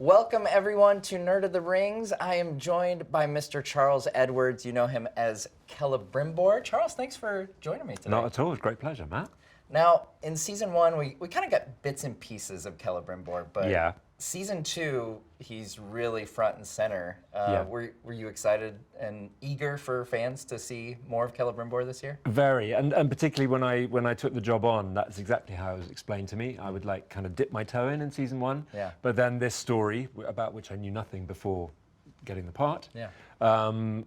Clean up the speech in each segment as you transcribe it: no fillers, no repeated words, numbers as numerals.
Welcome everyone to Nerd of the Rings. I am joined by Mr. Charles Edwards. You know him as Celebrimbor. Charles, thanks for joining me today. Not at all. It's a great pleasure, Matt. Now, in season one, we kind of got bits and pieces of Celebrimbor, but Yeah. season two, he's really front and center. Yeah. Were you excited and eager for fans to see more of Celebrimbor this year? Very, and particularly when I took the job on, that's exactly how it was explained to me. I would like kind of dip my toe in season one. Yeah. But then this story, about which I knew nothing before getting the part, Yeah.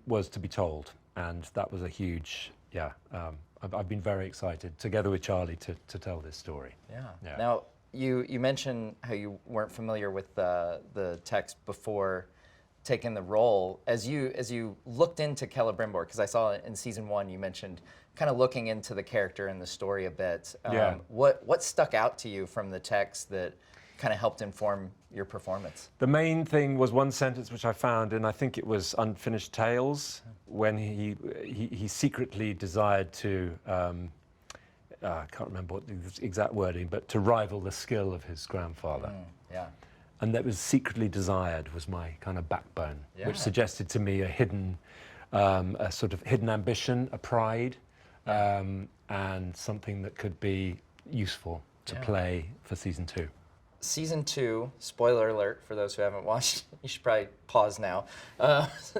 was to be told, and that was a huge, I've been very excited, together with Charlie, to tell this story. Yeah. Now, you mentioned how you weren't familiar with the text before taking the role. As you looked into Celebrimbor, because I saw in season one you mentioned kind of looking into the character and the story a bit. What stuck out to you from the text that kind of helped inform your performance? The main thing was one sentence which I found, and I think it was Unfinished Tales, when he secretly desired to, I can't remember what the exact wording, but to rival the skill of his grandfather. Yeah. And that was secretly desired was my kind of backbone, which suggested to me a sort of hidden ambition, a pride, and something that could be useful to play for season two. Season two, spoiler alert for those who haven't watched, you should probably pause now.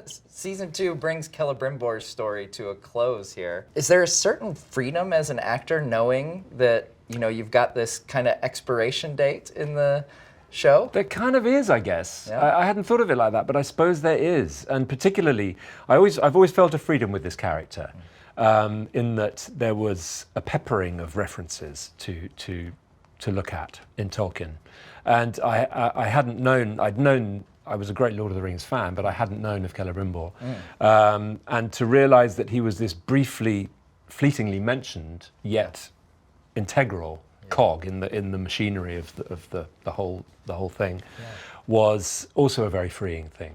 Season two brings Celebrimbor's story to a close here. Is there a certain freedom as an actor knowing that, you've got this kind of expiration date in the show? There kind of is, I guess. Yeah. I hadn't thought of it like that, but I suppose there is. And particularly, I've always felt a freedom with this character, in that there was a peppering of references to look at in Tolkien. And I hadn't known, I was a great Lord of the Rings fan, but I hadn't known of Celebrimbor. And to realize that he was this fleetingly mentioned, yet integral cog in the machinery of the whole thing was also a very freeing thing.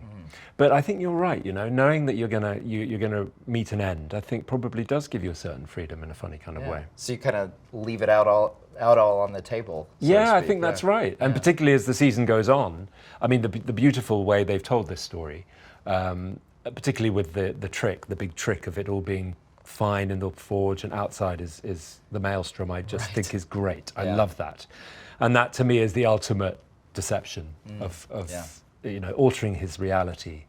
But I think you're right, knowing that you're gonna meet an end, I think probably does give you a certain freedom in a funny kind of way. So you kind of leave it out all on the table. So to I speak. think that's right. And particularly as the season goes on, I mean, the beautiful way they've told this story, particularly with the big trick of it all being fine in the forge and outside is the Maelstrom, I just think is great. I love that. And that to me is the ultimate deception of altering his reality.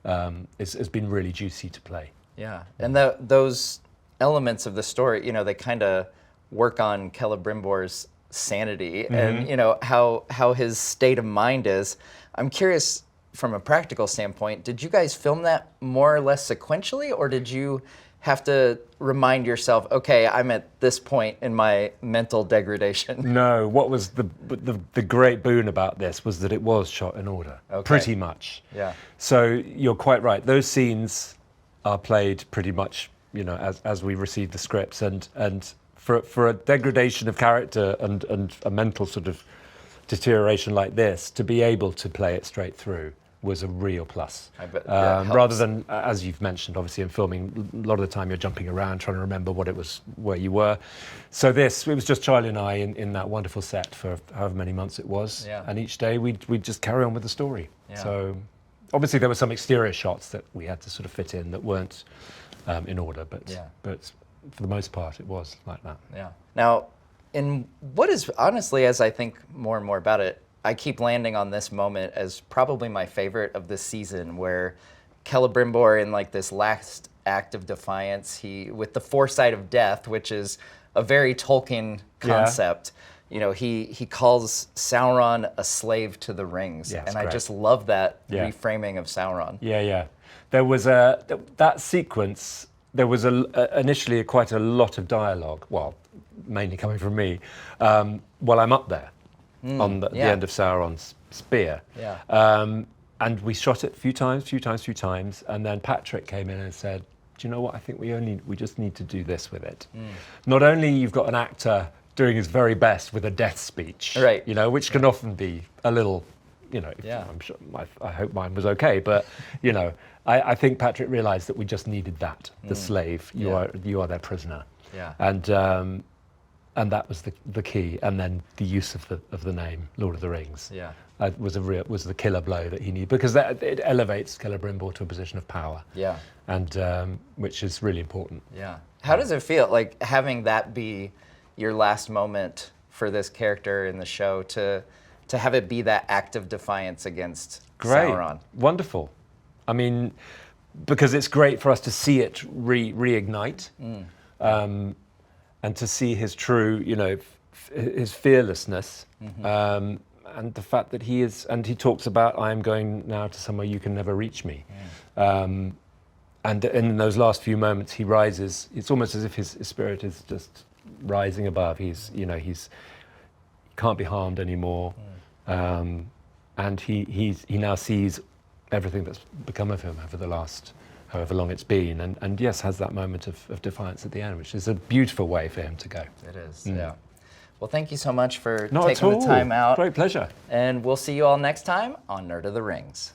Has been really juicy to play. Yeah, and those elements of the story, they kind of work on Celebrimbor's sanity and how his state of mind is. I'm curious, from a practical standpoint, did you guys film that more or less sequentially, or did you have to remind yourself, okay, I'm at this point in my mental degradation? No, what was the great boon about this was that it was shot in order, pretty much. Yeah. So you're quite right. Those scenes are played pretty much, as we receive the scripts, and for a degradation of character and a mental sort of deterioration like this, to be able to play it straight through was a real plus. I bet rather than, as you've mentioned, obviously in filming, a lot of the time you're jumping around trying to remember where you were. So it was just Charlie and I in that wonderful set for however many months it was. Yeah. And each day we'd just carry on with the story. Yeah. So obviously there were some exterior shots that we had to sort of fit in that weren't in order, but for the most part it was like that. Yeah. Now, in what is honestly, as I think more and more about it, I keep landing on this moment as probably my favorite of this season, where Celebrimbor, in like this last act of defiance, with the foresight of death, which is a very Tolkien concept, he calls Sauron a slave to the rings. Yeah, and great. I just love that reframing of Sauron. Yeah. There was that sequence. There was initially quite a lot of dialogue, well, mainly coming from me, while I'm up there on the end of Sauron's spear. Yeah. And we shot it a few times, and then Patrick came in and said, do you know what, I think we just need to do this with it. Not only you've got an actor doing his very best with a death speech, right? Which can often be a little, I'm sure I hope mine was okay, but I think Patrick realised that we just needed that. The slave, you are their prisoner. Yeah. And that was the key. And then the use of the name Lord of the Rings. Yeah. Was the killer blow that he needed, because it elevates Celebrimbor to a position of power. Yeah. And which is really important. Yeah. How does it feel, like, having that be your last moment for this character in the show, to have it be that act of defiance against Sauron? Wonderful. I mean, because it's great for us to see it reignite, and to see his true, his fearlessness, and the fact that he talks about, I am going now to somewhere you can never reach me. And in those last few moments, he rises. It's almost as if his spirit is just rising above. He can't be harmed anymore, and he now sees everything that's become of him over the last however long it's been, and yes, has that moment of defiance at the end, which is a beautiful way for him to go. It is, yeah. Well, thank you so much for Not taking at all. the time out. Great pleasure. And we'll see you all next time on Nerd of the Rings.